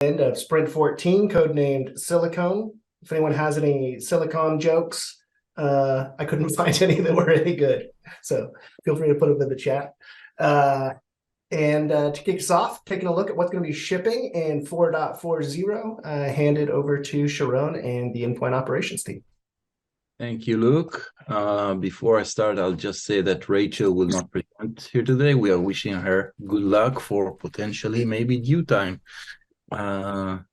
End of Sprint 14, codenamed Silicone. If anyone has any silicon jokes, I couldn't find any that were any good. So feel free to put them in the chat. And to kick us off, taking a look at what's going to be shipping in 4.40, hand it over to Sharon and the endpoint operations team. Thank you, Luke. Before I start, I'll just say that Rachel will not present here today. We are wishing her good luck for potentially maybe due time.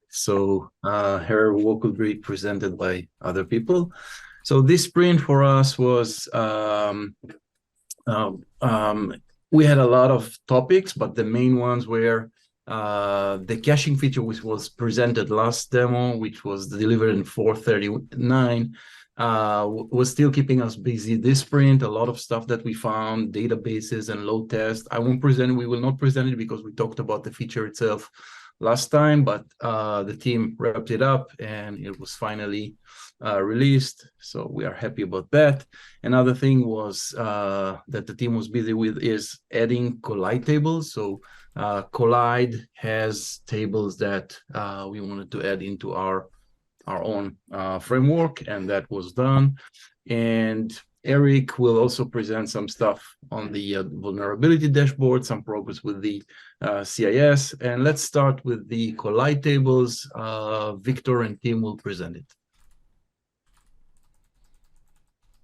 So her work will be presented by other people. So this sprint for us was, we had a lot of topics, but the main ones were the caching feature, which was presented last demo, which was delivered in 4.39, was still keeping us busy this sprint. A lot of stuff that we found, databases and load test. We will not present it because we talked about the feature itself last time, but the team wrapped it up and it was finally released. So we are happy about that. Another thing was that the team was busy with is adding Collide tables. So Collide has tables that we wanted to add into our own framework, and that was done. And Eric will also present some stuff on the vulnerability dashboard, some progress with the CIS. And let's start with the Collide tables. Victor and Tim will present it.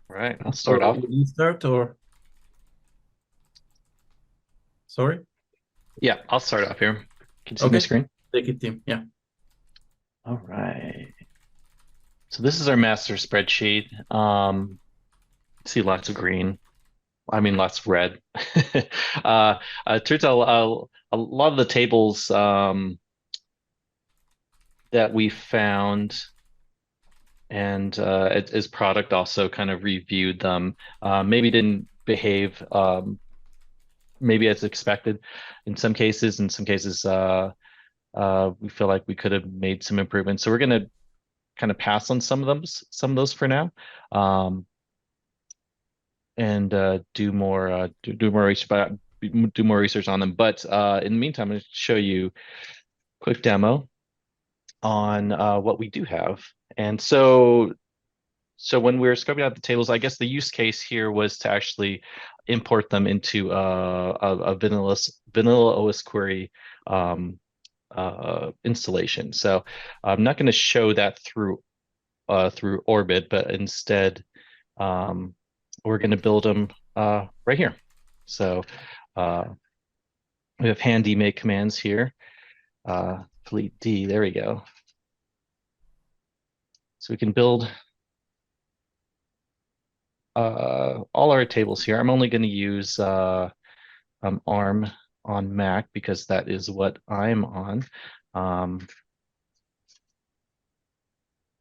All right, I'll start off. Will you start or? Sorry? Yeah, I'll start off here. Can you see my screen? Take it, Tim. Yeah. All right. So this is our master spreadsheet. See lots of green. I mean, lots of red. It turns out a lot of the tables that we found and as product also kind of reviewed them. Maybe didn't behave maybe as expected in some cases. In some cases, we feel like we could have made some improvements. So we're going to kind of pass on some of those for now, and do more research on them. But in the meantime, I'm going to show you a quick demo on what we do have. And so when we're scoping out the tables, I guess the use case here was to actually import them into a vanilla OS query installation. So I'm not going to show that through Orbit, but instead we're going to build them right here. So we have handy make commands here. Delete D, there we go. So we can build all our tables here. I'm only going to use ARM on Mac because that is what I'm on.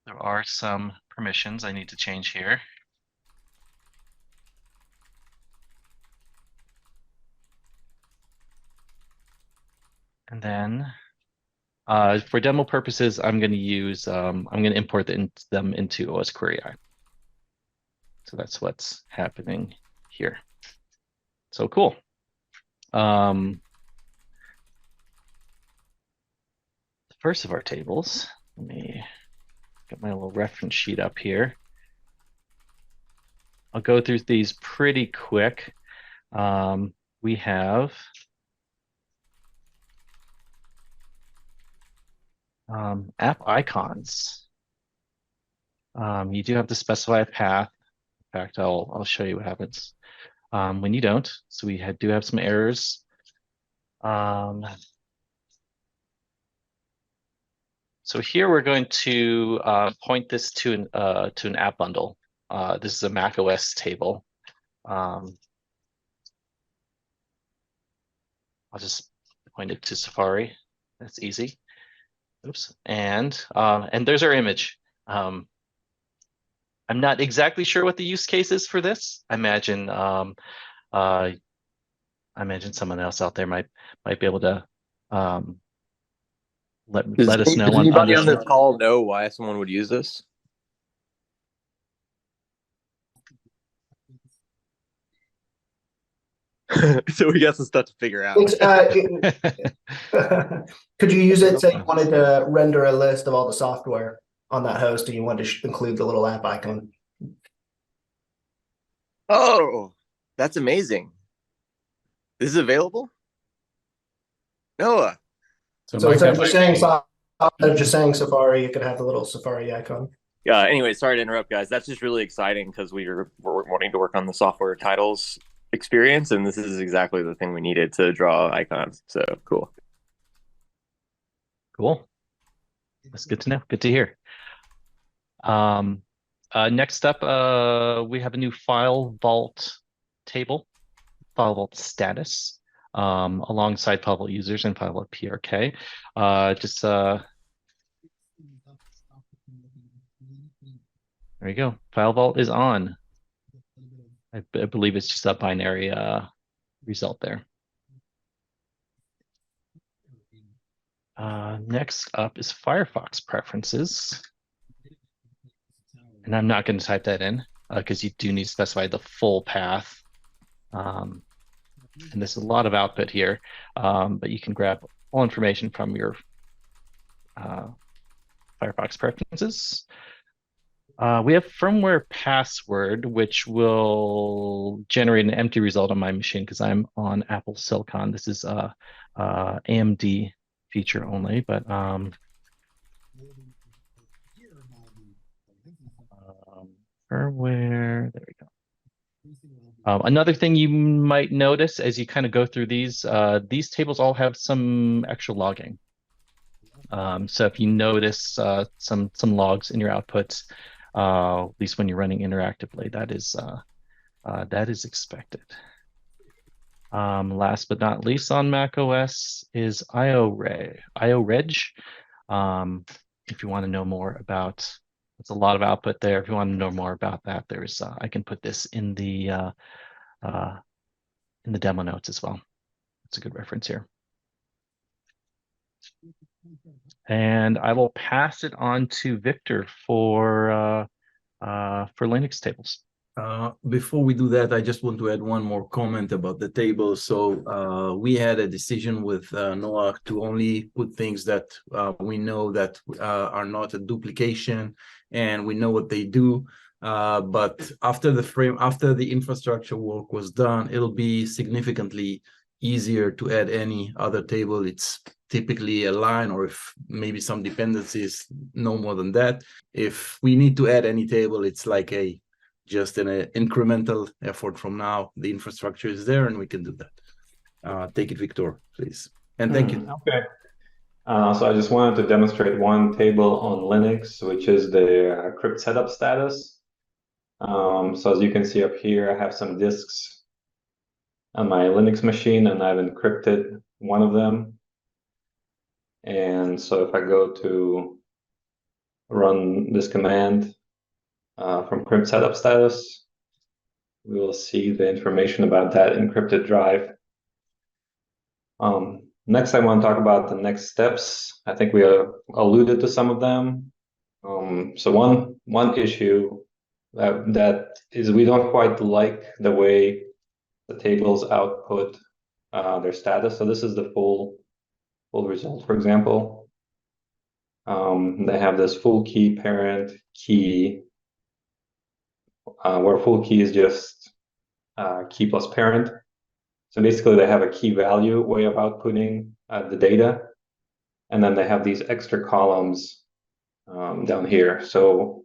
There are some permissions I need to change here. And then for demo purposes, I'm going to use, I'm going to import them into OS Query AI. So that's what's happening here. So cool. The first of our tables, let me get my little reference sheet up here. I'll go through these pretty quick. We have app icons. You do have to specify a path. In fact, I'll show you what happens when you don't. So we do have some errors. So here we're going to point this to an app bundle. This is a Mac OS table. I'll just point it to Safari. That's easy. Oops. And there's our image. I'm not exactly sure what the use case is for this. I imagine someone else out there might be able to let us know. Does anybody on this call know why someone would use this? So we got some stuff to figure out. It's, could you use it, say you wanted to render a list of all the software on that host and you wanted to include the little app icon? Oh, that's amazing. This is available? Noah. So instead of just saying Safari, you could have the little Safari icon. Yeah, anyway, sorry to interrupt, guys. That's just really exciting because we're wanting to work on the software titles experience, and this is exactly the thing we needed to draw icons. So cool. Cool. That's good to know. Good to hear. Next up, we have a new file vault table, file vault status, alongside file vault users and file vault PRK. There you go. File vault is on. I believe it's just a binary result there. Next up is Firefox preferences. And I'm not going to type that in because you do need to specify the full path. And there's a lot of output here, but you can grab all information from your Firefox preferences. We have firmware password, which will generate an empty result on my machine because I'm on Apple Silicon. This is AMD feature only, but firmware, there we go. Another thing you might notice as you kind of go through these tables all have some extra logging. So if you notice some logs in your outputs, at least when you're running interactively, that is expected. Last but not least on Mac OS is IOReg. If you want to know more about, it's a lot of output there. If you want to know more about that, there's I can put this in the demo notes as well. It's a good reference here. And I will pass it on to Victor for Linux tables. Before we do that, I just want to add one more comment about the table. So we had a decision with Noah to only put things that we know that are not a duplication and we know what they do. But after the infrastructure work was done, it'll be significantly easier to add any other table. It's typically a line, or if maybe some dependencies, no more than that. If we need to add any table, it's like just an incremental effort from now. The infrastructure is there and we can do that. Take it, Victor, please. And thank you. Okay. So I just wanted to demonstrate one table on Linux, which is the crypt setup status. So as you can see up here, I have some disks on my Linux machine and I've encrypted one of them. And so if I go to run this command from crypt setup status, we will see the information about that encrypted drive. Next, I want to talk about the next steps. I think we alluded to some of them. So one issue that is we don't quite like the way the tables output their status. So this is the full result, for example. They have this full key parent key, where full key is just key plus parent. So basically they have a key value way of outputting the data. And then they have these extra columns down here. So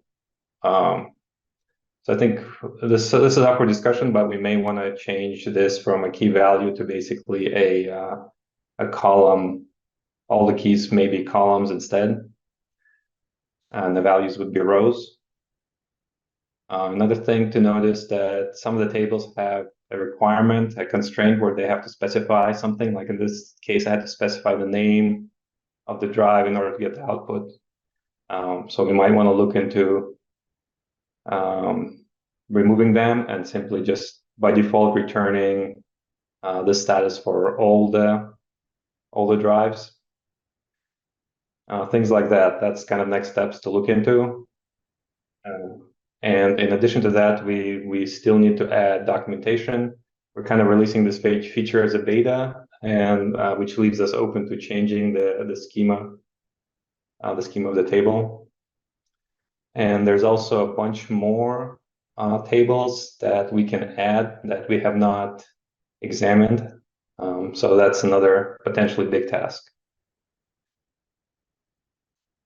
I think this is up for discussion, but we may want to change this from a key value to basically a column. All the keys may be columns instead, and the values would be rows. Another thing to notice that some of the tables have a requirement, a constraint where they have to specify something. Like in this case, I had to specify the name of the drive in order to get the output. So we might want to look into removing them and simply just by default returning the status for all the drives. Things like that. That's kind of next steps to look into. And in addition to that, we still need to add documentation we're kind of releasing this feature as a beta, and which leaves us open to changing the schema of the table. And there's also a bunch more tables that we can add that we have not examined. So that's another potentially big task.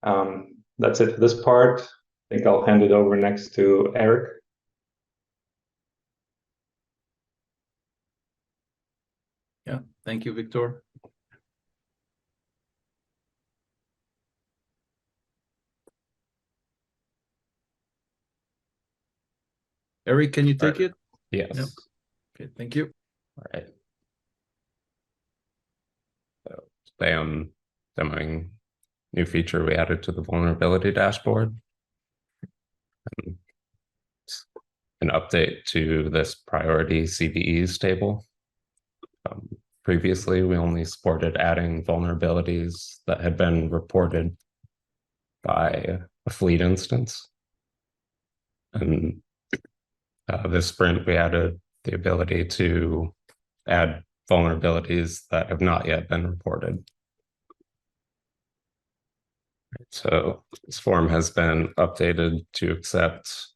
That's it for this part. I think I'll hand it over next to Eric. Yeah, thank you, Victor. Eric, can you take it? Yes. Yeah. Okay, thank you. All right. So today I'm demoing new feature we added to the vulnerability dashboard. An update to this priority CVEs table. Previously, we only supported adding vulnerabilities that had been reported by a fleet instance. And this sprint, we added the ability to add vulnerabilities that have not yet been reported. So this form has been updated to accept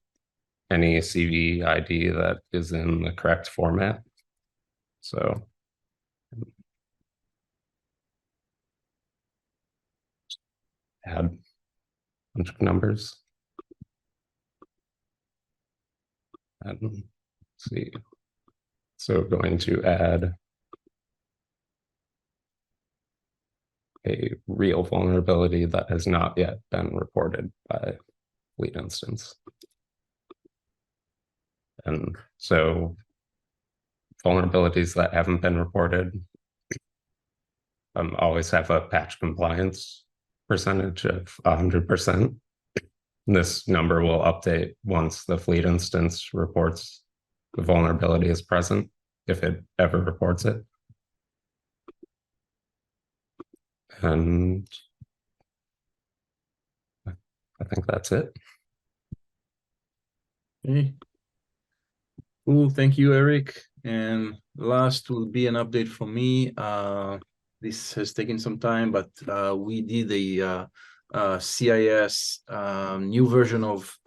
any CV ID that is in the correct format. So add a bunch of numbers. And let's see. So going to add a real vulnerability that has not yet been reported by fleet instance. And so vulnerabilities that haven't been reported always have a patch compliance percentage of 100%. This number will update once the fleet instance reports the vulnerability is present, if it ever reports it. And I think that's it. Okay. Cool, thank you, Eric. And last will be an update from me. This has taken some time, but we did a CIS new version of,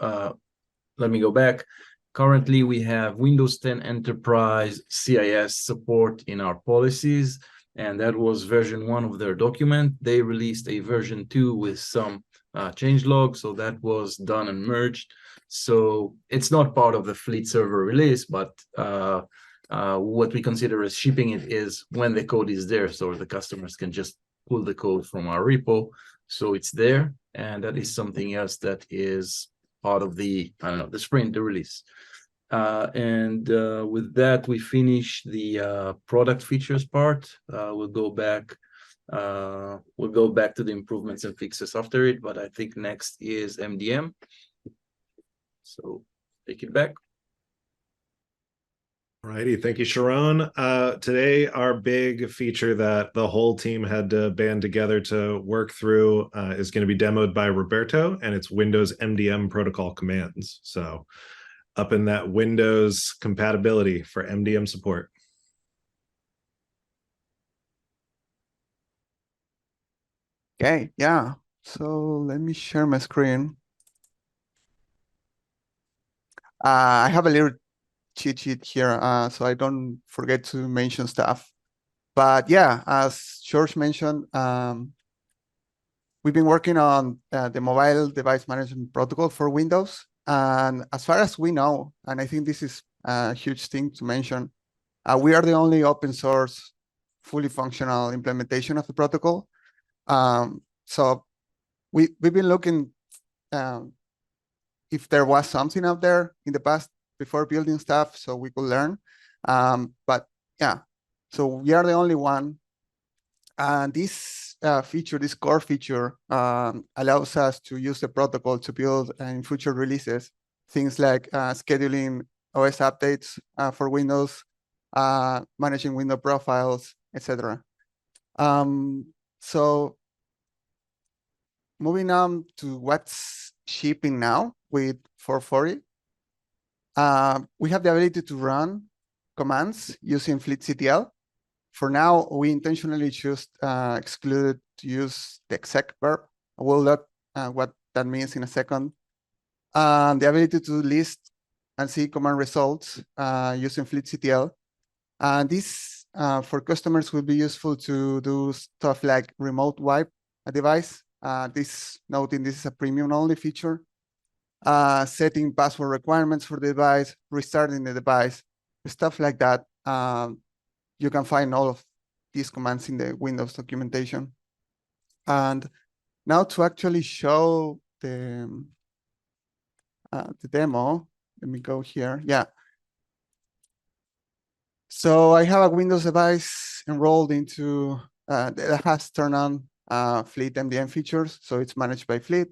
let me go back. Currently, we have Windows 10 Enterprise CIS support in our policies, and that was version 1 of their document. They released a version 2 with some changelog, so that was done and merged. So it's not part of the fleet server release, but what we consider as shipping it is when the code is there, so the customers can just pull the code from our repo. So it's there, and that is something else that is part of the, I don't know, the sprint, the release. With that, we finish the product features part. We'll go back to the improvements and fixes after it, but I think next is MDM. So take it back. Alrighty, thank you, Sharon. Today, our big feature that the whole team had to band together to work through is going to be demoed by Roberto, and it's Windows MDM protocol commands. So up in that Windows compatibility for MDM support. Okay, yeah. So let me share my screen. I have a little cheat sheet here, so I don't forget to mention stuff. But yeah, as George mentioned, we've been working on the mobile device management protocol for Windows. And as far as we know, and I think this is a huge thing to mention, we are the only open source, fully functional implementation of the protocol. So we've been looking if there was something out there in the past before building stuff so we could learn. But yeah, so we are the only one. And this feature, this core feature, allows us to use the protocol to build in future releases things like scheduling OS updates for Windows, managing window profiles, etc. So moving on to what's shipping now with 440. We have the ability to run commands using fleetctl. For now, we intentionally excluded to use the exec verb. We'll look what that means in a second. The ability to list and see command results using fleetctl. And this, for customers, will be useful to do stuff like remote wipe a device. Noting this is a premium only feature. Setting password requirements for the device, restarting the device, stuff like that. You can find all of these commands in the Windows documentation. And now to actually show the demo, let me go here. Yeah. So I have a Windows device enrolled into that has turned on Fleet MDM features, so it's managed by Fleet.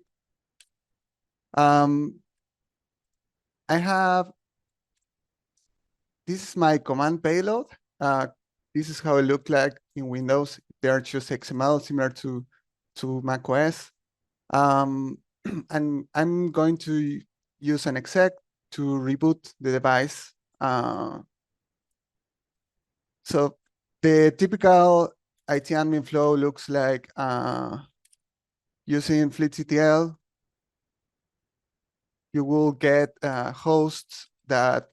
I have, this is my command payload. This is how it looked like in Windows. They're just XML, similar to macOS. And I'm going to use an exec to reboot the device. So the typical IT admin flow looks like using fleetctl. You will get hosts that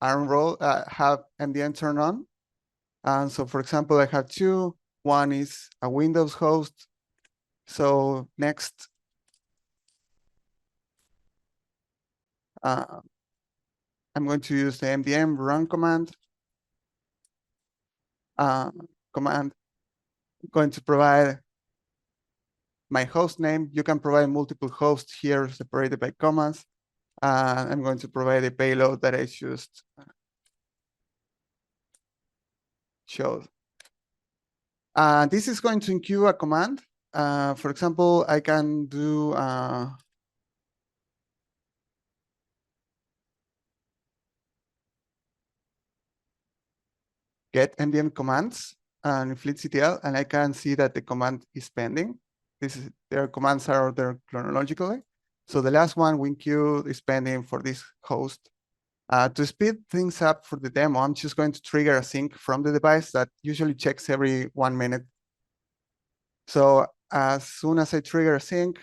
are enrolled, have MDM turned on. And so, for example, I have two. One is a Windows host. So next, I'm going to use the MDM run command. I'm going to provide my host name. You can provide multiple hosts here separated by commas. I'm going to provide a payload that I just showed. This is going to enqueue a command. For example, I can do get MDM commands and fleetctl, and I can see that the command is pending. Their commands are ordered chronologically. So the last one, WinQ, is pending for this host. To speed things up for the demo, I'm just going to trigger a sync from the device that usually checks every 1 minute. So as soon as I trigger a sync,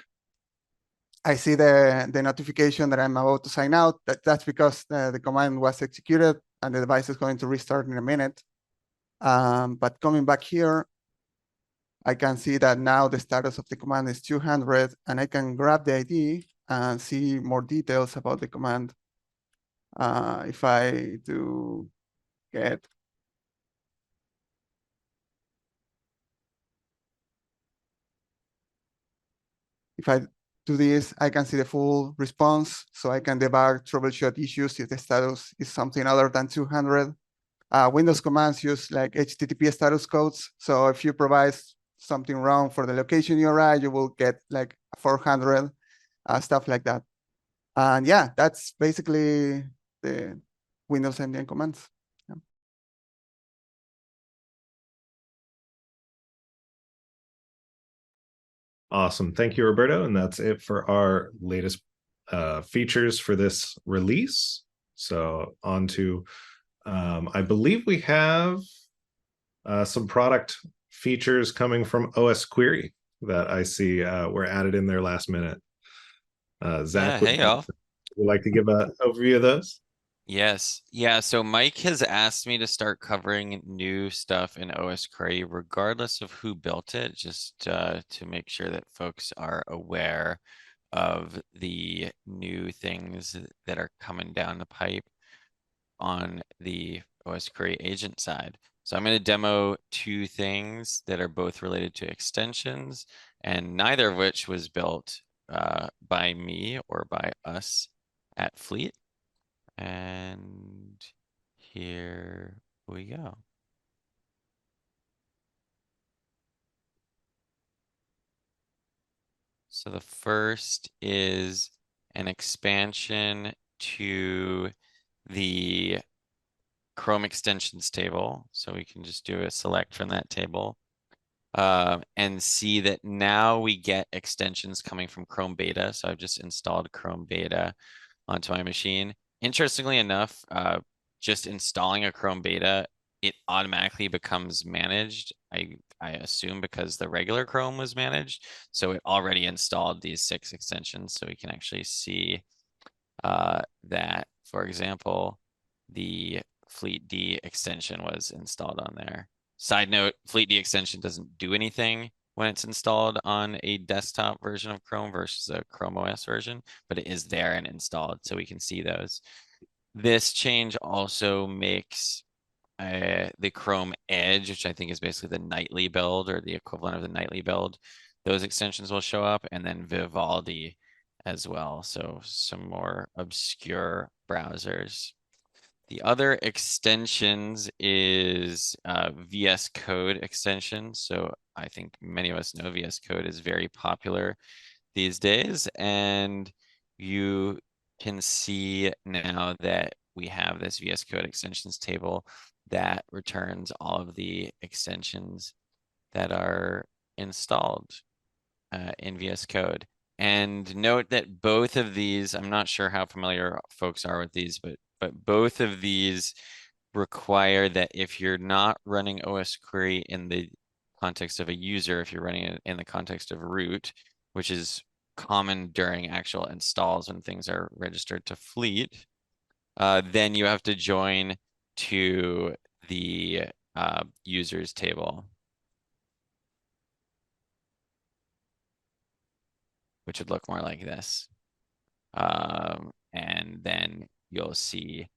I see the notification that I'm about to sign out. That's because the command was executed and the device is going to restart in a minute. But coming back here, I can see that now the status of the command is 200, and I can grab the ID and see more details about the command. If I do get, if I do this, I can see the full response, so I can debug, troubleshoot issues if the status is something other than 200. Windows commands use like HTTP status codes, so if you provide something wrong for the location URI, you will get like 400, stuff like that. And yeah, that's basically the Windows MDM commands. Yeah. Awesome. Thank you, Roberto. And that's it for our latest features for this release. So on to, I believe we have some product features coming from OS Query that I see were added in there last minute. Zach, hey y'all. would you like to give an overview of those? Yes. Yeah. So Mike has asked me to start covering new stuff in OS Query, regardless of who built it, just to make sure that folks are aware of the new things that are coming down the pipe on the OS Query agent side. So I'm going to demo two things that are both related to extensions, and neither of which was built by me or by us at Fleet. And here we go. So the first is an expansion to the Chrome extensions table. So we can just do a select from that table and see that now we get extensions coming from Chrome Beta. So I've just installed Chrome Beta onto my machine. Interestingly enough, just installing a Chrome beta, it automatically becomes managed. I assume because the regular Chrome was managed. So it already installed these 6 extensions. So we can actually see that, for example, the Fleet D extension was installed on there. Side note, Fleet D extension doesn't do anything when it's installed on a desktop version of Chrome versus a Chrome OS version, but it is there and installed, so we can see those. This change also makes the Chrome Edge, which I think is basically the nightly build or the equivalent of the nightly build, those extensions will show up, and then Vivaldi as well. So some more obscure browsers. The other extensions is VS Code extension. So I think many of us know VS Code is very popular these days. And you can see now that we have this VS Code extensions table that returns all of the extensions that are installed in VS Code. And note that both of these, I'm not sure how familiar folks are with these, but both of these require that if you're not running OS query in the context of a user, if you're running it in the context of root, which is common during actual installs when things are registered to Fleet, then you have to join to the users table, which would look more like this. And then you'll see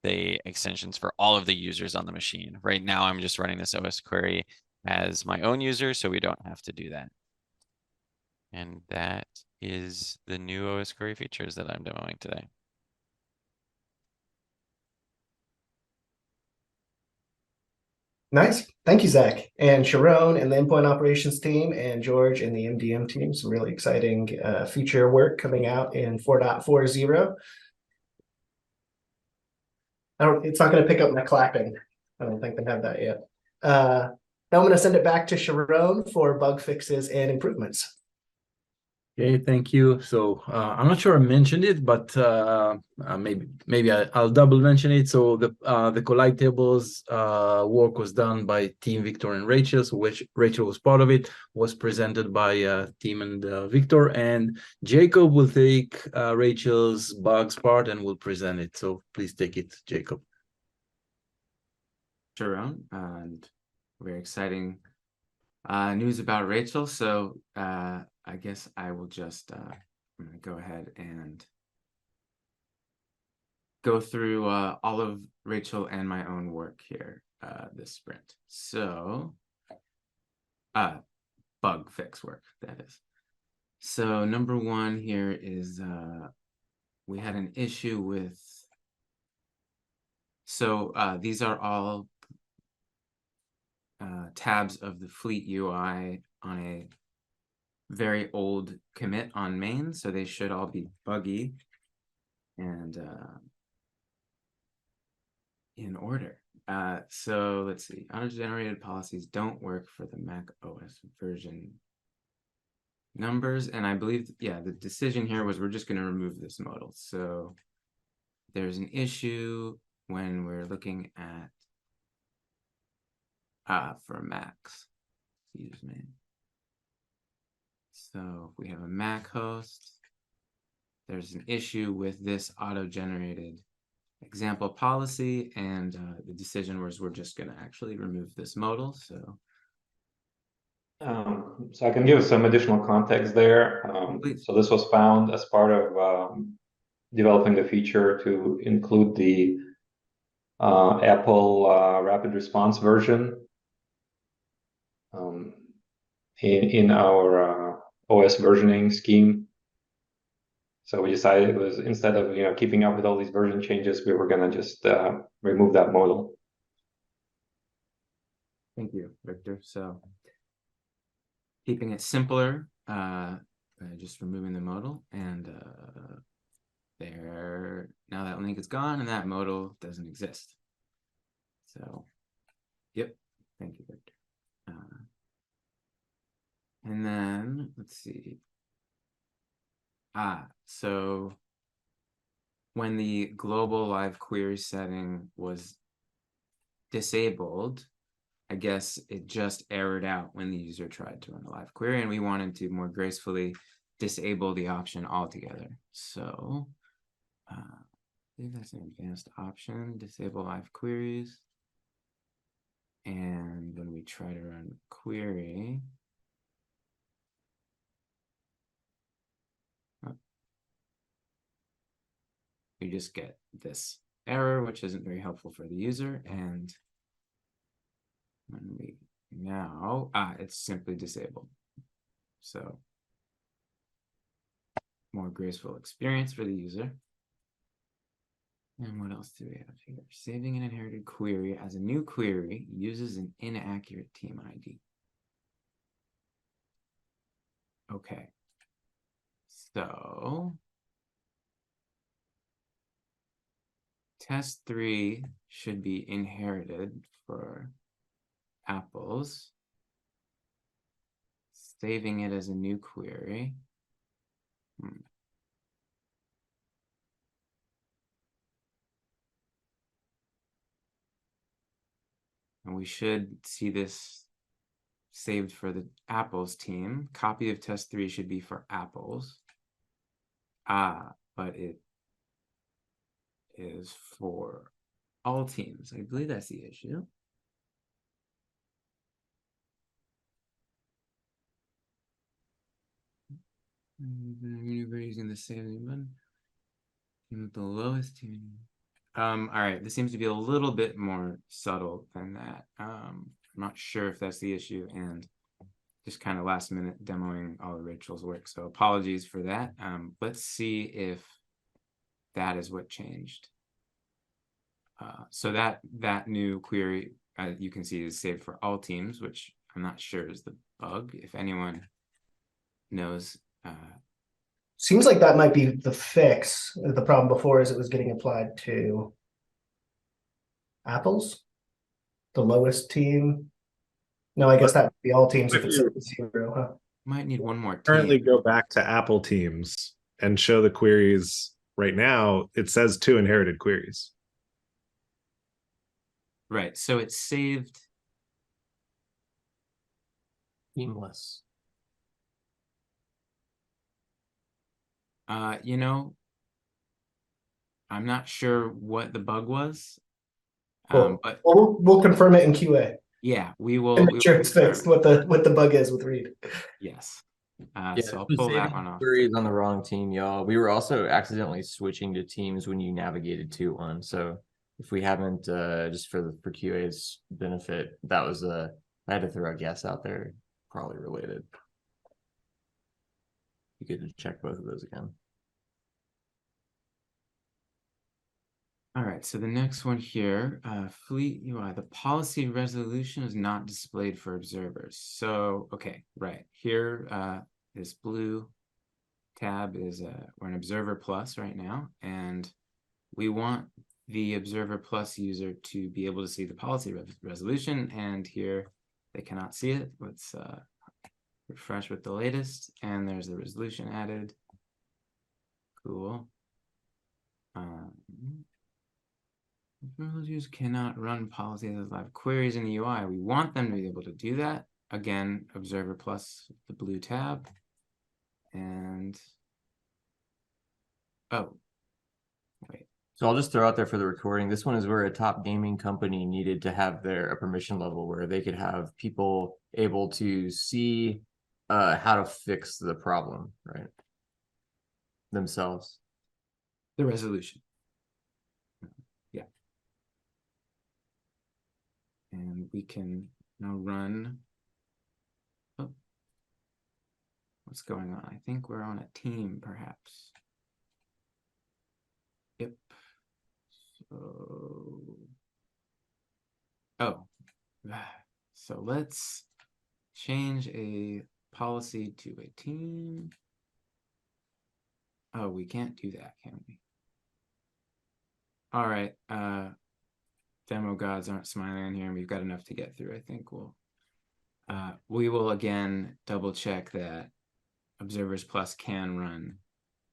the extensions for all of the users on the machine. Right now, I'm just running this OS query as my own user, so we don't have to do that. And that is the new OS query features that I'm demoing today. Nice. Thank you, Zach. And Sharon and the endpoint operations team and George and the MDM team. Some really exciting feature work coming out in 4.40. It's not going to pick up my clapping. I don't think they have that yet. Now I'm going to send it back to Sharon for bug fixes and improvements. Okay, thank you. So I'm not sure I mentioned it, but maybe I'll double mention it. So the collide tables work was done by Team Victor and Rachel, so which Rachel was part of it, was presented by Team and Victor, and Jacob will take Rachel's bugs part and will present it. So please take it, Jacob. Sharon, and very exciting news about Rachel. So I guess I will just I'm gonna go ahead and go through all of Rachel and my own work here this sprint. So bug fix work, that is. So number one here is we had an issue with, so these are all tabs of the Fleet UI on a very old commit on main, so they should all be buggy and in order. So let's see, auto-generated policies don't work for the Mac OS version numbers, and I believe, yeah, the decision here was we're just going to remove this modal. So there's an issue when we're looking at for Macs, excuse me. So if we have a Mac host, there's an issue with this auto-generated example policy, and the decision was we're just going to actually remove this modal. So I can give some additional context there. So this was found as part of developing the feature to include the Apple rapid response version in our OS versioning scheme. So we decided it was, instead of keeping up with all these version changes, we were going to just remove that modal. thank you, Victor. So keeping it simpler, just removing the modal, and there, now that link is gone and that modal doesn't exist. So yep, thank you, Victor. And then let's see. So when the global live query setting was disabled, I guess it just errored out when the user tried to run a live query, and we wanted to more gracefully disable the option altogether. So I think that's an advanced option, disable live queries. And when we try to run query, we just get this error, which isn't very helpful for the user. And when we now, it's simply disabled. So more graceful experience for the user. And what else do we have here? Saving an inherited query as a new query uses an inaccurate team ID. Okay. So test 3 should be inherited for apples. Saving it as a new query. And we should see this saved for the apples team. Copy of test 3 should be for apples. But it is for all teams. I believe that's the issue. We're using the saving button. With the lowest team. All right, this seems to be a little bit more subtle than that. I'm not sure if that's the issue, and just kind of last minute demoing all of Rachel's work. So apologies for that. Let's see if that is what changed. So that new query, you can see, is saved for all teams, which I'm not sure is the bug. If anyone knows. Seems like that might be the fix. The problem before is it was getting applied to apples, the lowest team. No, I guess that would be all teams if it's 0, huh? Might need one more team. Currently go back to Apple teams and show the queries right now. It says 2 inherited queries. Right, so it's saved. Seamless. You know, I'm not sure what the bug was. Cool. But we'll confirm it in QA. Yeah, we will. And make sure it's fixed. What the bug is with read. Yes. Yeah, so I'll pull that one off. Queries on the wrong team, y'all. We were also accidentally switching to teams when you navigated to one. So if we haven't, just for QA's benefit, that was I had to throw a guess out there, probably related. You get to check both of those again. All right, so the next one here, Fleet UI, the policy resolution is not displayed for observers. So, okay, right here, this blue tab is, we're an Observer Plus right now, and we want the Observer Plus user to be able to see the policy resolution, and here they cannot see it. Let's refresh with the latest, and there's the resolution added. Cool. Users cannot run policies as live queries in the UI. We want them to be able to do that. Again, Observer Plus, the blue tab. And, oh, wait. So I'll just throw out there for the recording. This one is where a top gaming company needed to have a permission level where they could have people able to see how to fix the problem, right? Themselves. The resolution. Yeah. And we can now run. Oh. What's going on? I think we're on a team, perhaps. Yep. So let's change a policy to a team. Oh, we can't do that, can we? All right. Demo gods aren't smiling here, and we've got enough to get through. I think we will again double check that Observers Plus can run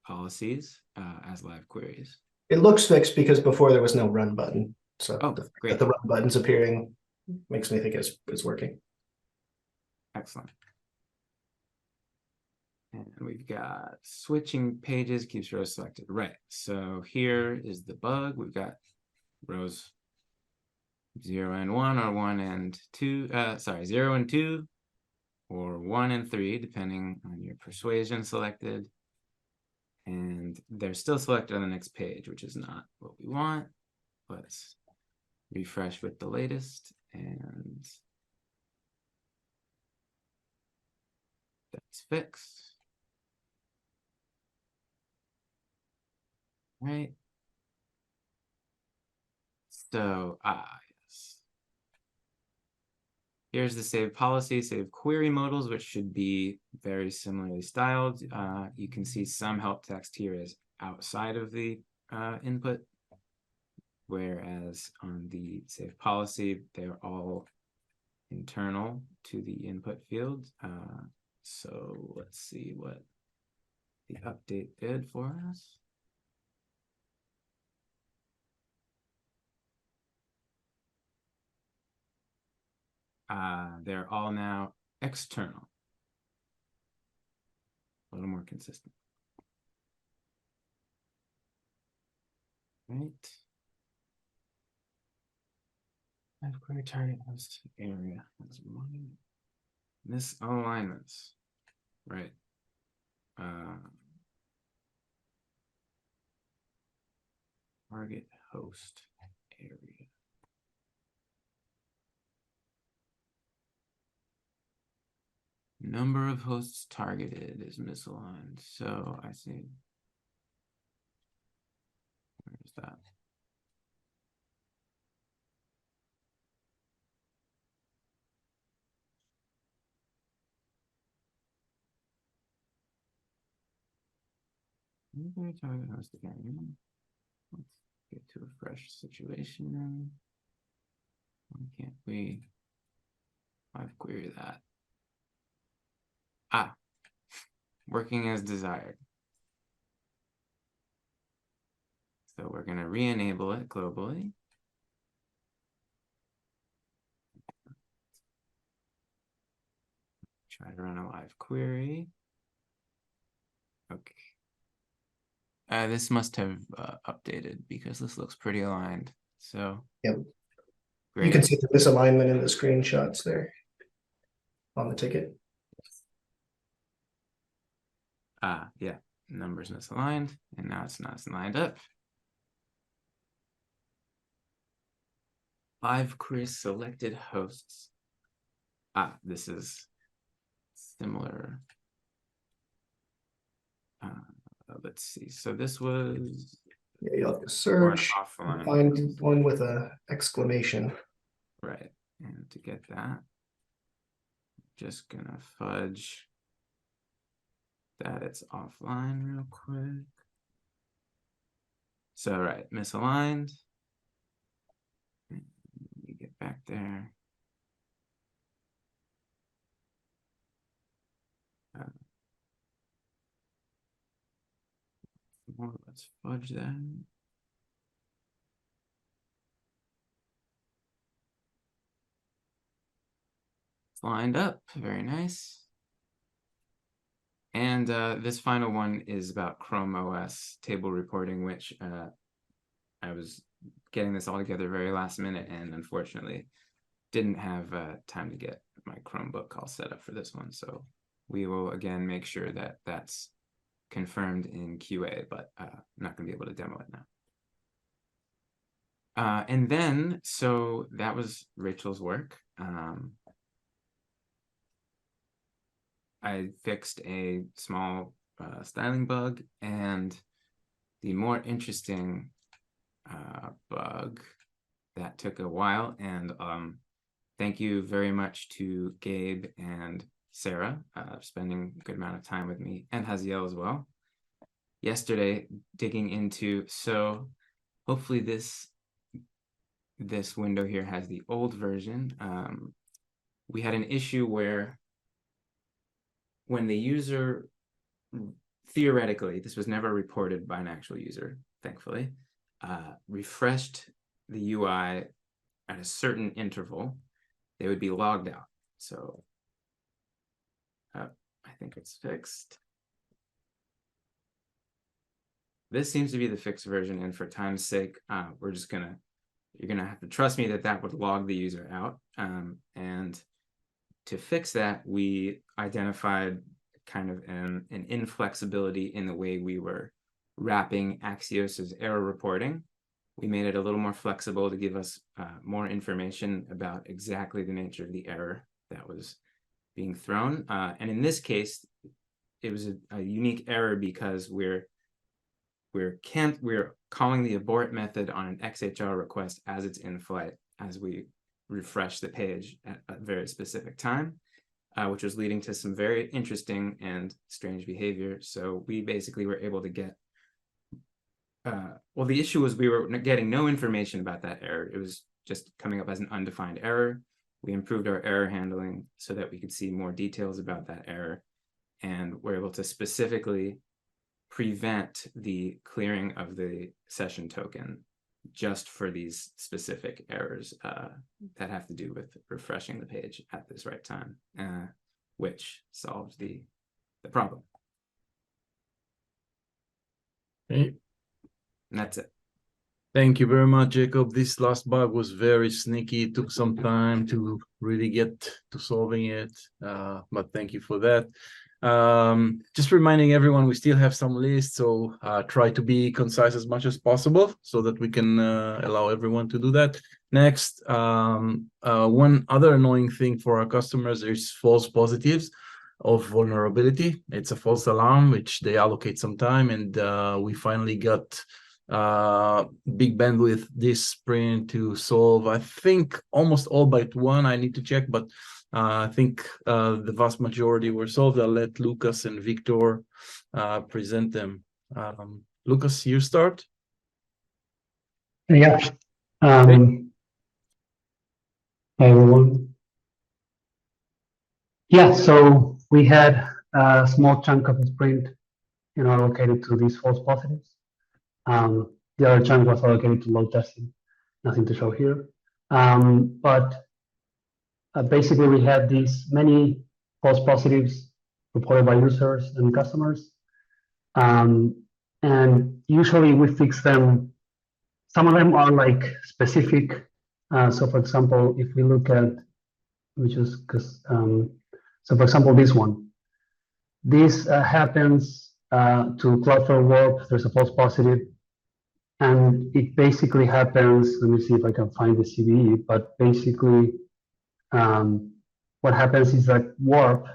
policies as live queries. It looks fixed because before there was no run button. So Oh, the fact great. that the run button's appearing makes me think it's working. Excellent. And we've got switching pages keeps rows selected. Right. So here is the bug. We've got rows 0 and 1 or 1 and 2. Sorry, 0 and 2 or 1 and 3, depending on your persuasion selected. And they're still selected on the next page, which is not what we want. Let's refresh with the latest, and that's fixed. Right. So, yes. Here's the save policy, save query modals, which should be very similarly styled. You can see some help text here is outside of the input, whereas on the save policy, they're all internal to the input field. So let's see what the update did for us. They're all now external. A little more consistent. Right. I've query target host area has one misalignments. Right. Target host area. Number of hosts targeted is misaligned. So I see. Where's that? Target host again. Let's get to a fresh situation. Why can't we live query that? Working as desired. So we're going to re-enable it globally. Try to run a live query. Okay. This must have updated because this looks pretty aligned. So yep. Great. You can see the misalignment in the screenshots there on the ticket. Yeah, numbers misaligned, and now it's not lined up. Live query selected hosts. This is similar. Let's see. So this was yeah, you'll have to search, find one with a exclamation. Right, and to get that, just gonna fudge that it's offline real quick. So right, misaligned. Let me get back there. Let's fudge that. It's lined up, very nice. And this final one is about Chrome OS table reporting, which I was getting this all together very last minute, and unfortunately didn't have time to get my Chromebook all set up for this one. So we will again make sure that that's confirmed in QA, but I'm not going to be able to demo it now. And then, so that was Rachel's work. I fixed a small styling bug, and the more interesting bug that took a while, and thank you very much to Gabe and Sarah spending a good amount of time with me, and Haziel as well yesterday digging into. So hopefully this window here has the old version. We had an issue where when the user, theoretically, this was never reported by an actual user, thankfully, refreshed the UI at a certain interval, they would be logged out. So I think it's fixed. This seems to be the fixed version, and for time's sake, you're gonna have to trust me that would log the user out. And to fix that, we identified kind of an inflexibility in the way we were wrapping Axios's error reporting. We made it a little more flexible to give us more information about exactly the nature of the error that was being thrown. And in this case, it was a unique error because we're calling the abort method on an XHR request as it's in flight, as we refresh the page at a very specific time, which was leading to some very interesting and strange behavior. So we basically were able to get, well, the issue was we were getting no information about that error. It was just coming up as an undefined error. We improved our error handling so that we could see more details about that error, and we're able to specifically prevent the clearing of the session token just for these specific errors that have to do with refreshing the page at this right time, which solves the problem. Okay. And that's it. Thank you very much, Jacob. This last bug was very sneaky. It took some time to really get to solving it, but thank you for that. Just reminding everyone, we still have some lists, so try to be concise as much as possible so that we can allow everyone to do that. Next, one other annoying thing for our customers is false positives of vulnerability. It's a false alarm, which they allocate some time, and we finally got big bandwidth this sprint to solve, I think, almost all but one. I need to check, but I think the vast majority were solved. I'll let Lucas and Victor present them. Lucas, you start. Yeah. Hi, everyone. Yeah, so we had a small chunk of the sprint, allocated to these false positives. The other chunk was allocated to load testing. Nothing to show here. But basically, we had these many false positives reported by users and customers. And usually we fix them. Some of them are like specific. So for example, if we look at, so for example, this one. This happens to Cloudflare Warp. There's a false positive. And it basically happens, let me see if I can find the CVE, but basically what happens is that Warp,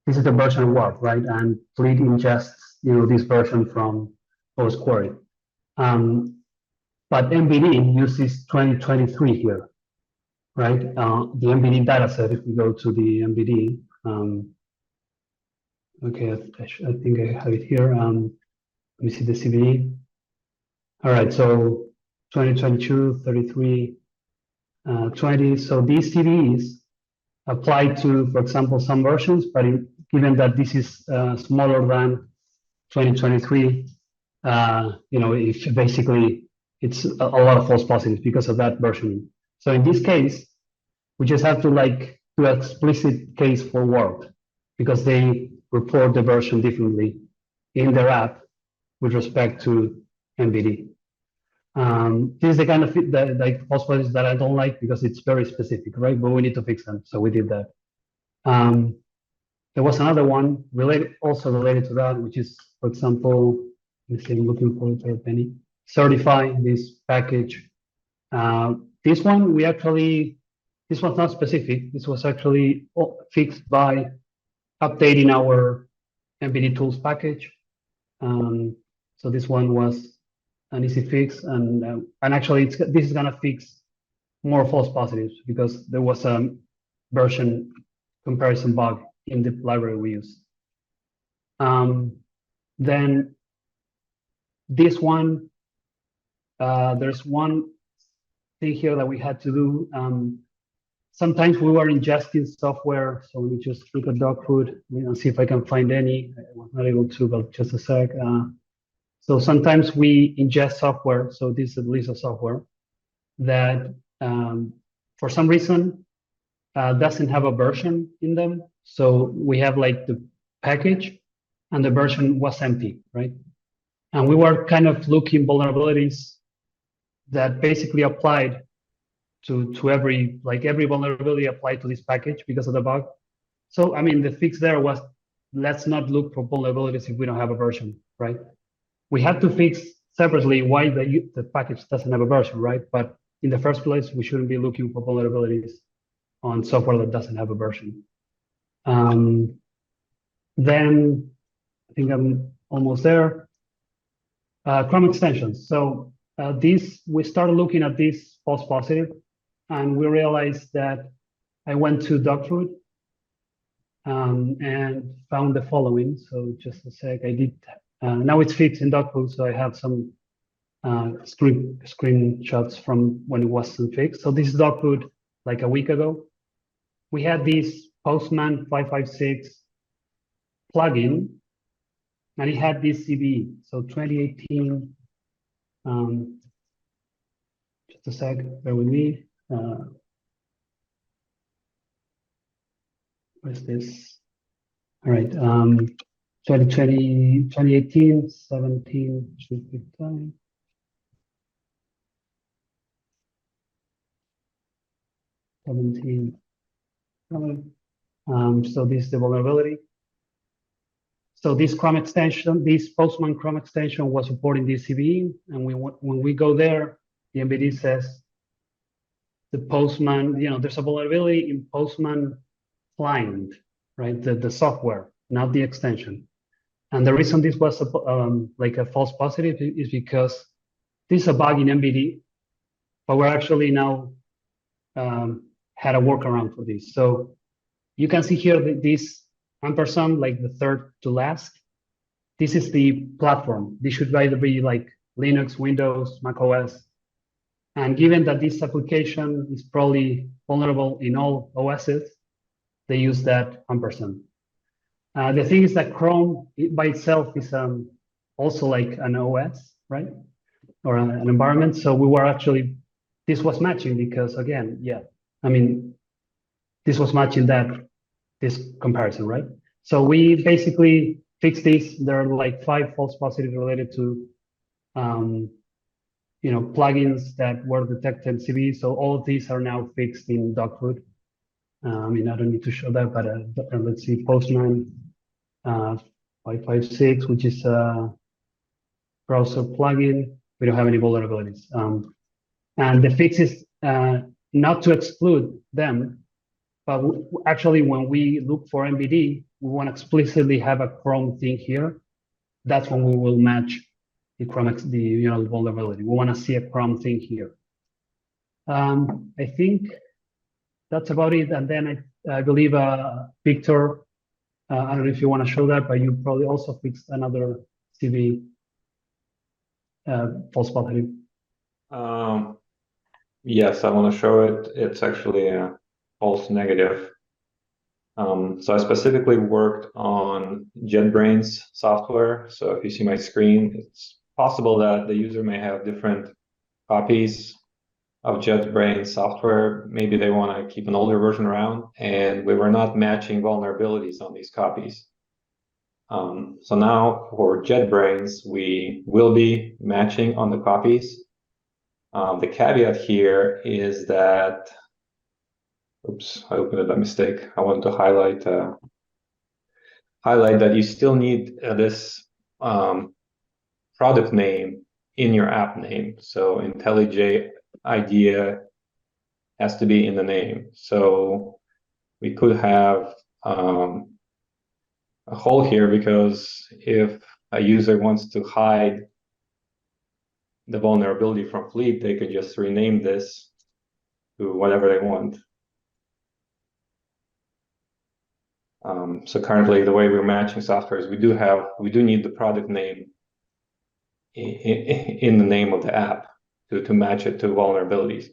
this is the version of Warp, right? And Fleet ingests, this version from OS query. But MVD uses 2023 here, right? The MVD dataset, if we go to the MVD, okay, I think I have it here. Let me see the CVE. All right, so 2022, 33, 20. So these CVEs apply to, for example, some versions, but given that this is smaller than 2023, if basically it's a lot of false positives because of that versioning. So in this case, we just have to do an explicit case for Warp because they report the version differently in their app with respect to MVD. This is the kind of false positives that I don't like because it's very specific, right? But we need to fix them, so we did that. There was another one also related to that, which is, for example, let's see, I'm looking for it, Penny. Certify this package. This one this was not specific. This was actually fixed by updating our MVD tools package. So this one was an easy fix, and actually this is gonna fix more false positives because there was a version comparison bug in the library we use. Then this one, there's one thing here that we had to do. Sometimes we were ingesting software, so let me just look at dog food and see if I can find any. I was not able to, but just a sec. So sometimes we ingest software. So this is a list of software that for some reason doesn't have a version in them. So we have like the package and the version was empty, right? And we were kind of looking vulnerabilities that basically applied to every vulnerability applied to this package because of the bug. So I mean, the fix there was, let's not look for vulnerabilities if we don't have a version, right? We have to fix separately why the package doesn't have a version, right? But in the first place, we shouldn't be looking for vulnerabilities on software that doesn't have a version. Then I think I'm almost there. Chrome extensions. So we started looking at this false positive, and we realized that I went to Dogfood and found the following. So just a sec, I did. Now it's fixed in Dogfood, so I have some screenshots from when it wasn't fixed. So this is Dogfood like a week ago. We had this Postman 556 plugin, and it had this CVE. So 2018, just a sec, bear with me. Where's this? All right, 2020, 2018, 17 should be fine. 17. So this is the vulnerability. So this Chrome extension, this Postman Chrome extension was supporting this CVE, and when we go there, the MVD says the Postman, there's a vulnerability in Postman client, right? The software, not the extension. And the reason this was like a false positive is because this is a bug in MVD, but we're actually now had a workaround for this. So you can see here that this ampersand, like the third to last, this is the platform. This should either be like Linux, Windows, Mac OS. And given that this application is probably vulnerable in all OSs, they use that ampersand. The thing is that Chrome by itself is also like an OS, right? Or an environment. So we were actually, this was matching because again, yeah, I mean, this was matching this comparison, right? So we basically fixed this. There are like 5 false positives related to, plugins that were detected in CV. So all of these are now fixed in Dogfood. I mean, I don't need to show that, but let's see, Postman 556, which is a browser plugin. We don't have any vulnerabilities. And the fix is not to exclude them, but actually when we look for MVD, we want to explicitly have a Chrome thing here. That's when we will match the Chrome, the vulnerability. We want to see a Chrome thing here. I think that's about it. And then I believe Victor, I don't know if you want to show that, but you probably also fixed another CV false positive. Yes, I want to show it. It's actually a false negative. So I specifically worked on JetBrains software. So if you see my screen, it's possible that the user may have different copies of JetBrains software. Maybe they want to keep an older version around, and we were not matching vulnerabilities on these copies. So now for JetBrains, we will be matching on the copies. The caveat here is that, oops, I opened it by mistake. I wanted to highlight that you still need this product name in your app name. So IntelliJ IDEA has to be in the name. So we could have a hole here, because if a user wants to hide the vulnerability from Fleet, they could just rename this to whatever they want. So currently, the way we're matching software is we do need the product name in the name of the app to match it to vulnerabilities.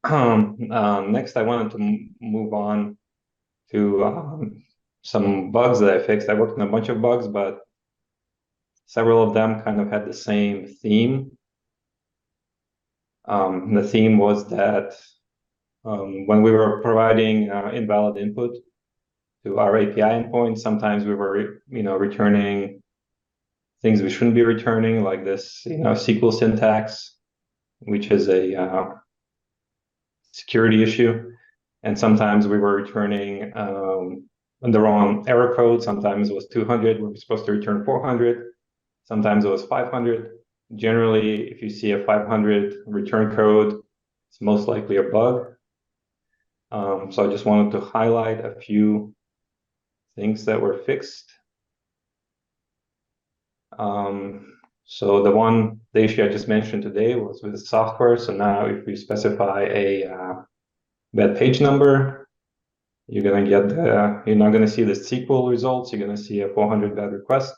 Next, I wanted to move on to some bugs that I fixed. I worked on a bunch of bugs, but several of them kind of had the same theme. The theme was that when we were providing invalid input to our API endpoint, sometimes we were, returning things we shouldn't be returning, like this, SQL syntax, which is a security issue. And sometimes we were returning the wrong error code. Sometimes it was 200. We were supposed to return 400. Sometimes it was 500. Generally, if you see a 500 return code, it's most likely a bug. So I just wanted to highlight a few things that were fixed. So the issue I just mentioned today was with software. So now if we specify a bad page number, you're gonna get you're not gonna see the SQL results. You're gonna see a 400 bad request.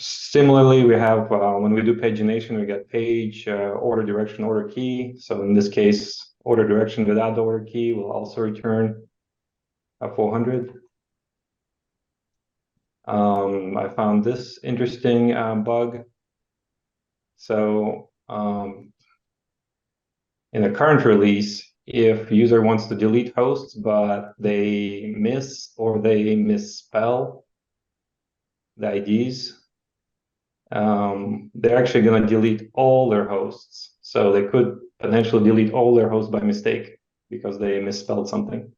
Similarly, we have when we do pagination, we get page, order direction, order key. So in this case, order direction without the order key will also return a 400. I found this interesting bug. So in the current release, if user wants to delete hosts, but they miss or they misspell the IDs, they're actually going to delete all their hosts. So they could potentially delete all their hosts by mistake because they misspelled something.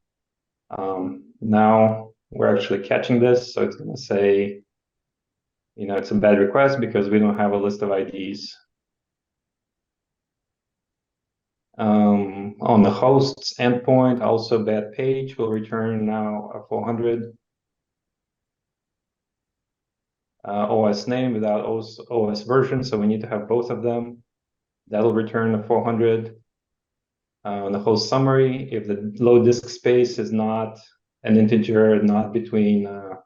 Now we're actually catching this. So it's going to say, it's a bad request because we don't have a list of IDs. On the hosts endpoint, also bad page will return now a 400. OS name without OS version, so we need to have both of them. That'll return a 400. On the host summary, if the load disk space is not an integer, not between I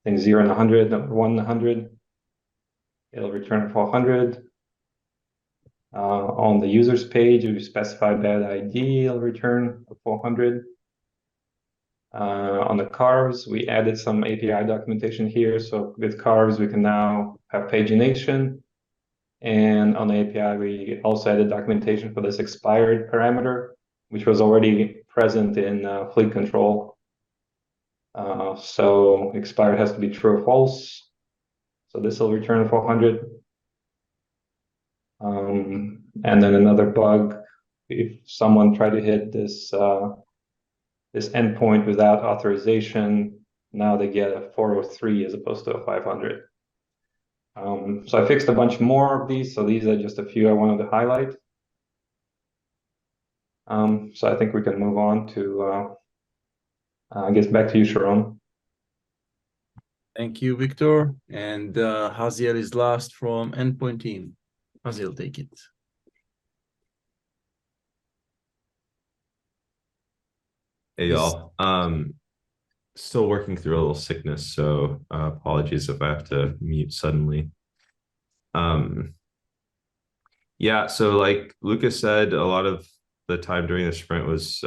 think 0 and 100 or 1 and 100, it'll return a 400. On the users page, if you specify bad ID, it'll return a 400. On the carves, we added some API documentation here. So with carves, we can now have pagination. And on the API, we also added documentation for this expired parameter, which was already present in fleet control. So expired has to be true or false. So this will return 400. And then another bug, if someone tried to hit this this endpoint without authorization, now they get a 403 as opposed to a 500. So I fixed a bunch more of these. So these are just a few I wanted to highlight. So I think we can move on to, I guess, back to you, Sharon. Thank you, Victor. And Haziel is last from Endpoint Team. Haziel, take it. Hey y'all. Still working through a little sickness, so apologies if I have to mute suddenly. Yeah, so like Lucas said, a lot of the time during the sprint was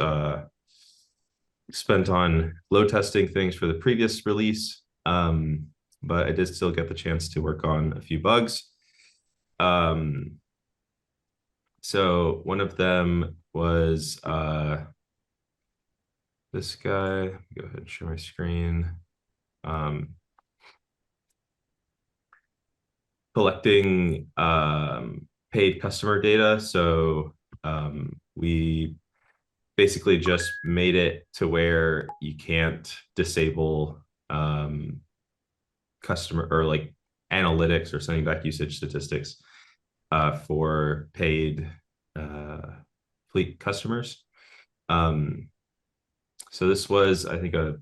spent on load testing things for the previous release, but I did still get the chance to work on a few bugs. So one of them was this guy. Go ahead and share my screen. Collecting paid customer data. So we basically just made it to where you can't disable customer or like analytics or sending back usage statistics for paid fleet customers. So this was, I think, a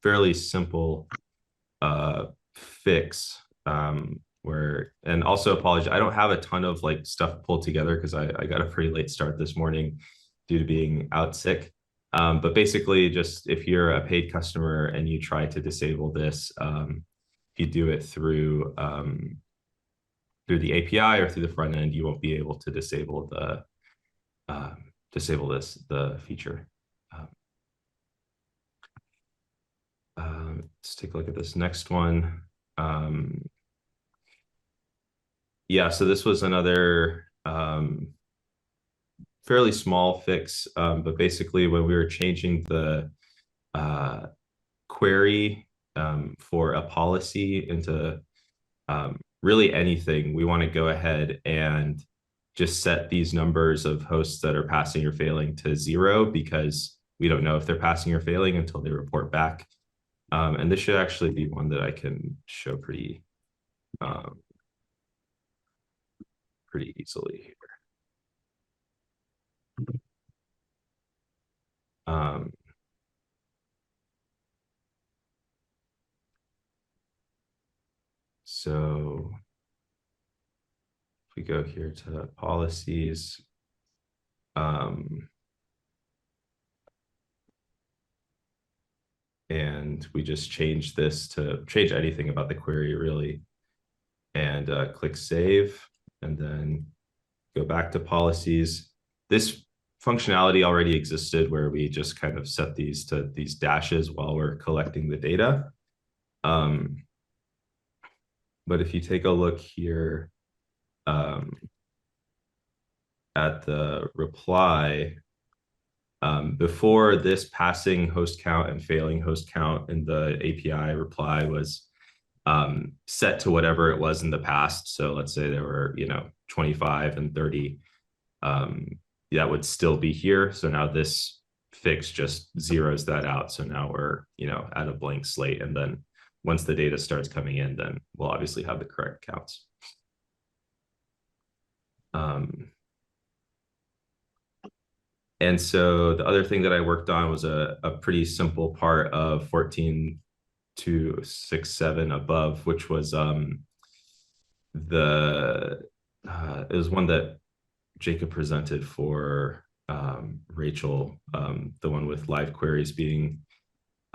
fairly simple fix where, and also apologize, I don't have a ton of like stuff pulled together because I got a pretty late start this morning due to being out sick. But basically just if you're a paid customer and you try to disable this, if you do it through the API or through the front end, you won't be able to disable the feature. Let's take a look at this next one. Yeah, so this was another fairly small fix, but basically when we were changing the query for a policy into really anything, we want to go ahead and just set these numbers of hosts that are passing or failing to 0, because we don't know if they're passing or failing until they report back. And this should actually be one that I can show pretty easily here. So if we go here to policies, and we just change this to change anything about the query really, and click save, and then go back to policies. This functionality already existed where we just kind of set these to these dashes while we're collecting the data. But if you take a look here at the reply, before this passing host count and failing host count in the API reply was set to whatever it was in the past. So let's say there were, 25 and 30, that would still be here. So now this fix just zeroes that out. So now we're, at a blank slate. And then once the data starts coming in, then we'll obviously have the correct counts. And so the other thing that I worked on was a pretty simple part of 14.267 above, which was it was one that Jacob presented for Rachel, the one with live queries being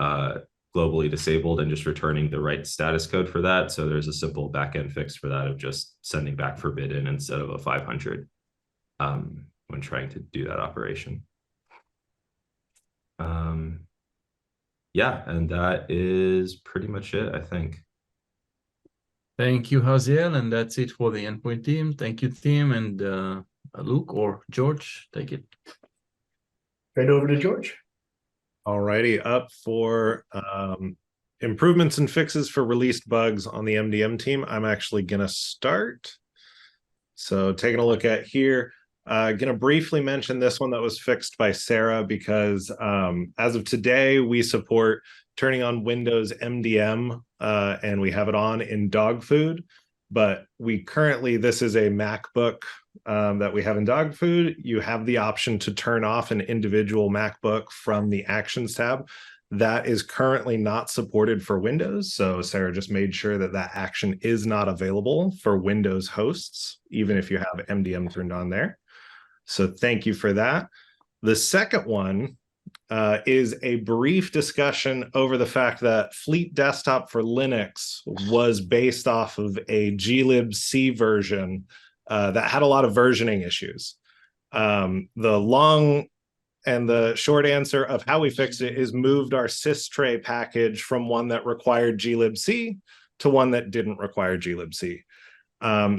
globally disabled and just returning the right status code for that. So there's a simple backend fix for that of just sending back forbidden instead of a 500 when trying to do that operation. Yeah, and that is pretty much it, I think. Thank you, Haziel, and that's it for the endpoint team. Thank you, team, and Luke or George, take it. Right over to George. All righty, up for improvements and fixes for released bugs on the MDM team. I'm actually gonna start. So taking a look at here, gonna briefly mention this one that was fixed by Sarah, because as of today, we support turning on Windows MDM, and we have it on in dog food. But we currently, this is a MacBook that we have in dog food. You have the option to turn off an individual MacBook from the Actions tab. That is currently not supported for Windows. So Sarah just made sure that that action is not available for Windows hosts, even if you have MDM turned on there. So thank you for that. The second one is a brief discussion over the fact that Fleet Desktop for Linux was based off of a glibc version that had a lot of versioning issues. The long and the short answer of how we fixed it is moved our systray package from one that required glibc to one that didn't require glibc.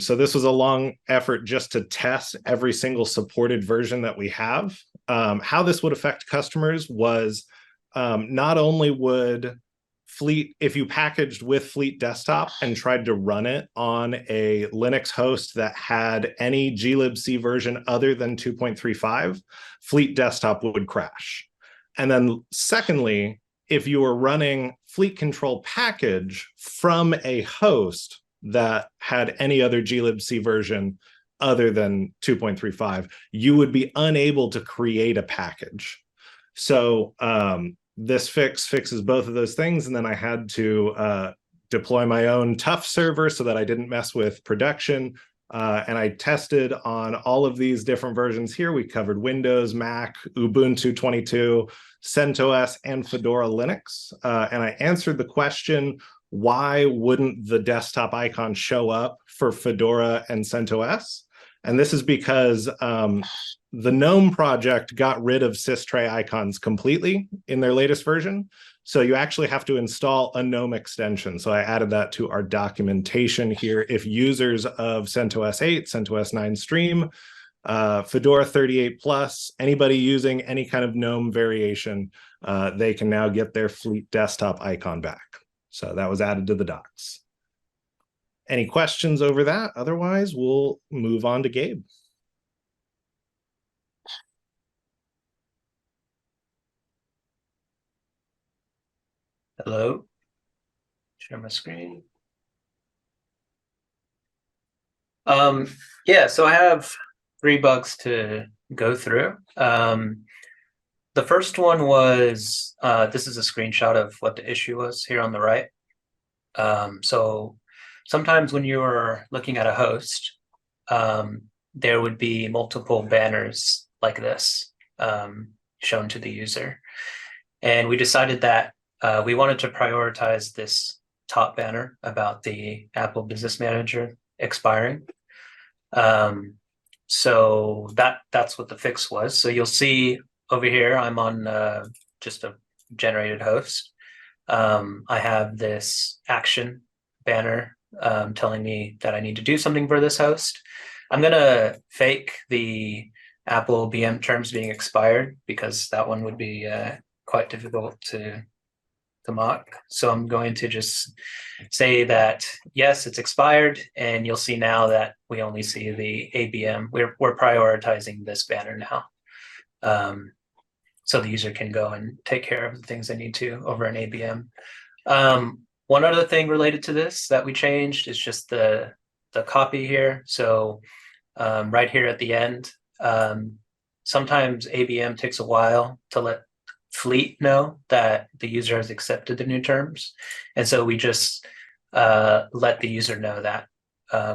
So this was a long effort just to test every single supported version that we have. How this would affect customers was not only would Fleet, if you packaged with Fleet Desktop and tried to run it on a Linux host that had any glibc version other than 2.35, Fleet Desktop would crash. And then secondly, if you were running Fleet Control package from a host that had any other glibc version other than 2.35, you would be unable to create a package. So this fixes both of those things. And then I had to deploy my own tough server so that I didn't mess with production. And I tested on all of these different versions here. We covered Windows, Mac, Ubuntu 22, CentOS, and Fedora Linux. And I answered the question, why wouldn't the desktop icon show up for Fedora and CentOS? And this is because the GNOME project got rid of systray icons completely in their latest version. So you actually have to install a GNOME extension. So I added that to our documentation here. If users of CentOS 8, CentOS 9 Stream, Fedora 38 Plus, anybody using any kind of GNOME variation, they can now get their Fleet desktop icon back. So that was added to the docs. Any questions over that? Otherwise, we'll move on to Gabe. Hello. Share my screen. Yeah, so I have 3 bugs to go through. The first one was, this is a screenshot of what the issue was here on the right. So sometimes when you're looking at a host, there would be multiple banners like this shown to the user. And we decided that we wanted to prioritize this top banner about the Apple Business Manager expiring. So that's what the fix was. So you'll see over here, I'm on just a generated host. I have this action banner telling me that I need to do something for this host. I'm gonna fake the Apple BM terms being expired because that one would be quite difficult to mock. So I'm going to just say that, yes, it's expired, and you'll see now that we only see the ABM. We're prioritizing this banner now. So the user can go and take care of the things they need to over an ABM. One other thing related to this that we changed is just the copy here. So right here at the end, sometimes ABM takes a while to let Fleet know that the user has accepted the new terms. And so we just let the user know that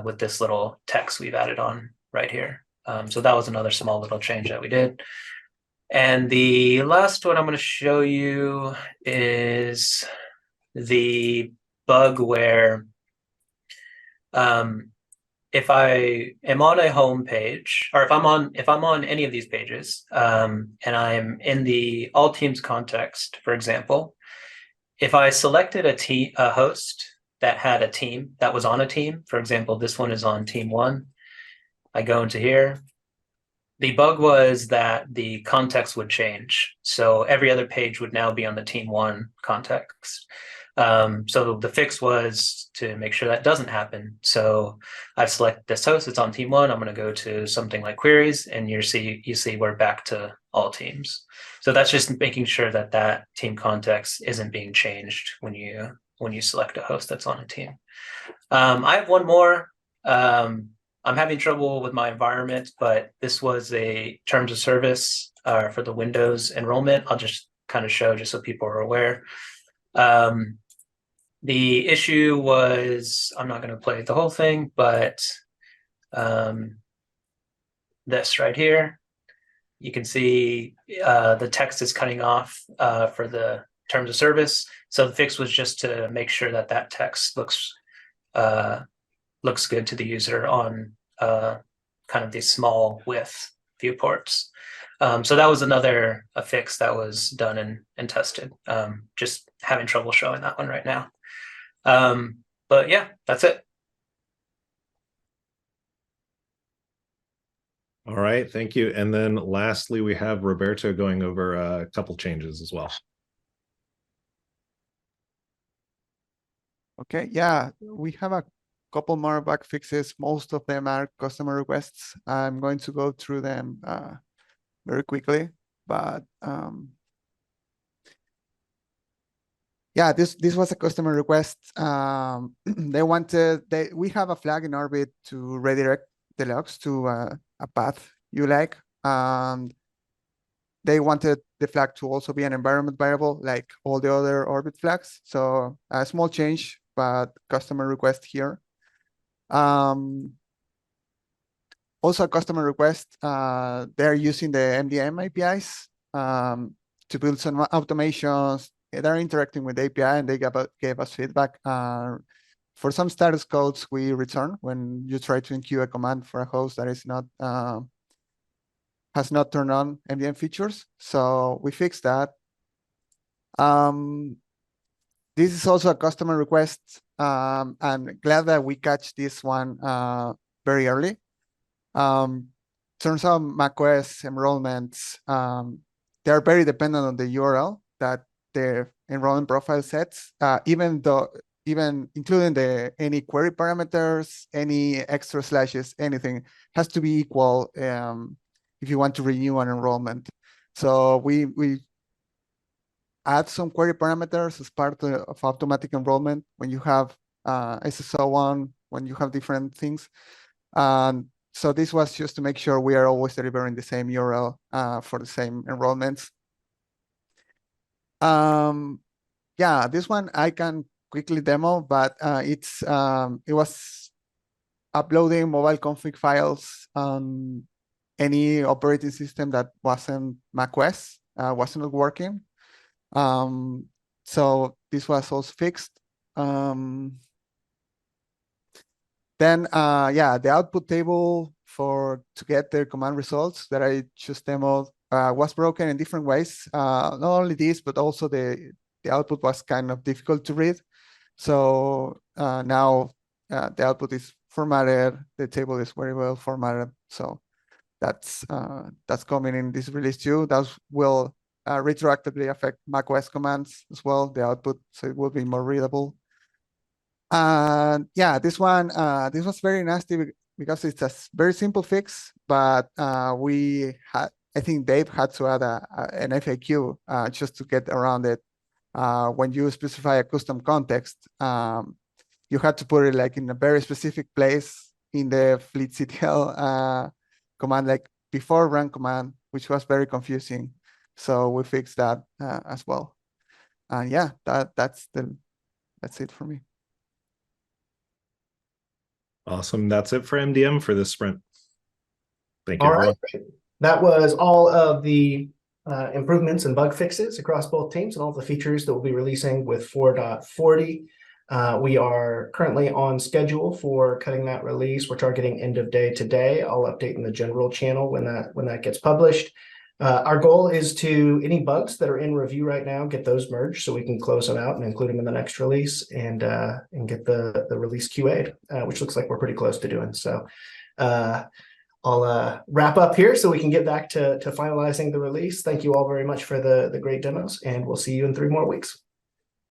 with this little text we've added on right here. So that was another small little change that we did. And the last one I'm going to show you is the bug where if I am on a home page, or if I'm on any of these pages, and I'm in the all teams context, for example, if I selected a host that had a team that was on a team, for example, this one is on team 1, I go into here. The bug was that the context would change. So every other page would now be on the team 1 context. So the fix was to make sure that doesn't happen. So I've selected this host, it's on team 1. I'm going to go to something like queries, and you see we're back to all teams. So that's just making sure that that team context isn't being changed when you select a host that's on a team. I have one more. I'm having trouble with my environment, but this was a terms of service for the Windows enrollment. I'll just kind of show just so people are aware. The issue was, I'm not going to play the whole thing, but this right here, you can see the text is cutting off for the terms of service. So the fix was just to make sure that that text looks good to the user on kind of these small width viewports. So that was another fix that was done and tested. Just having trouble showing that one right now. But yeah, that's it. All right, thank you. And then lastly, we have Roberto going over a couple changes as well. Okay, yeah, we have a couple more bug fixes. Most of them are customer requests. I'm going to go through them very quickly, but yeah, this was a customer request. We have a flag in Orbit to redirect the logs to a path you like. They wanted the flag to also be an environment variable like all the other Orbit flags. So a small change, but customer request here. Also a customer request, they're using the MDM APIs to build some automations. They're interacting with the API, and they gave us feedback. For some status codes, we return when you try to enqueue a command for a host that is not has not turned on MDM features. So we fixed that. this is also a customer request. I'm glad that we catch this one very early. Turns out macOS enrollments, they're very dependent on the URL that the enrollment profile sets, even including any query parameters, any extra slashes, anything has to be equal if you want to renew an enrollment. So we add some query parameters as part of automatic enrollment when you have SSO on, when you have different things. So this was just to make sure we are always delivering the same URL for the same enrollments. Yeah, this one I can quickly demo, but it was uploading mobile config files on any operating system that wasn't macOS, wasn't working. So this was also fixed. Then, yeah, the output table to get the command results that I just demoed was broken in different ways. Not only this, but also the output was kind of difficult to read. So now the output is formatted. The table is very well formatted. So that's coming in this release too. That will retroactively affect macOS commands as well, the output, so it will be more readable. And yeah, this was very nasty because it's a very simple fix, but I think Dave had to add an FAQ just to get around it. When you specify a custom context, you had to put it like in a very specific place in the fleetctl command, like before run command, which was very confusing. So we fixed that as well. And yeah, that's it for me. Awesome. That's it for MDM for this sprint. Thank you, All everyone. right. That was all of the improvements and bug fixes across both teams and all the features that we'll be releasing with 4.40. We are currently on schedule for cutting that release. We're targeting end of day today. I'll update in the general channel when that gets published. Our goal is to any bugs that are in review right now, get those merged so we can close them out and include them in the next release and get the release QA'd, which looks like we're pretty close to doing. So I'll wrap up here so we can get back to finalizing the release. Thank you all very much for the great demos, and we'll see you in 3 more weeks.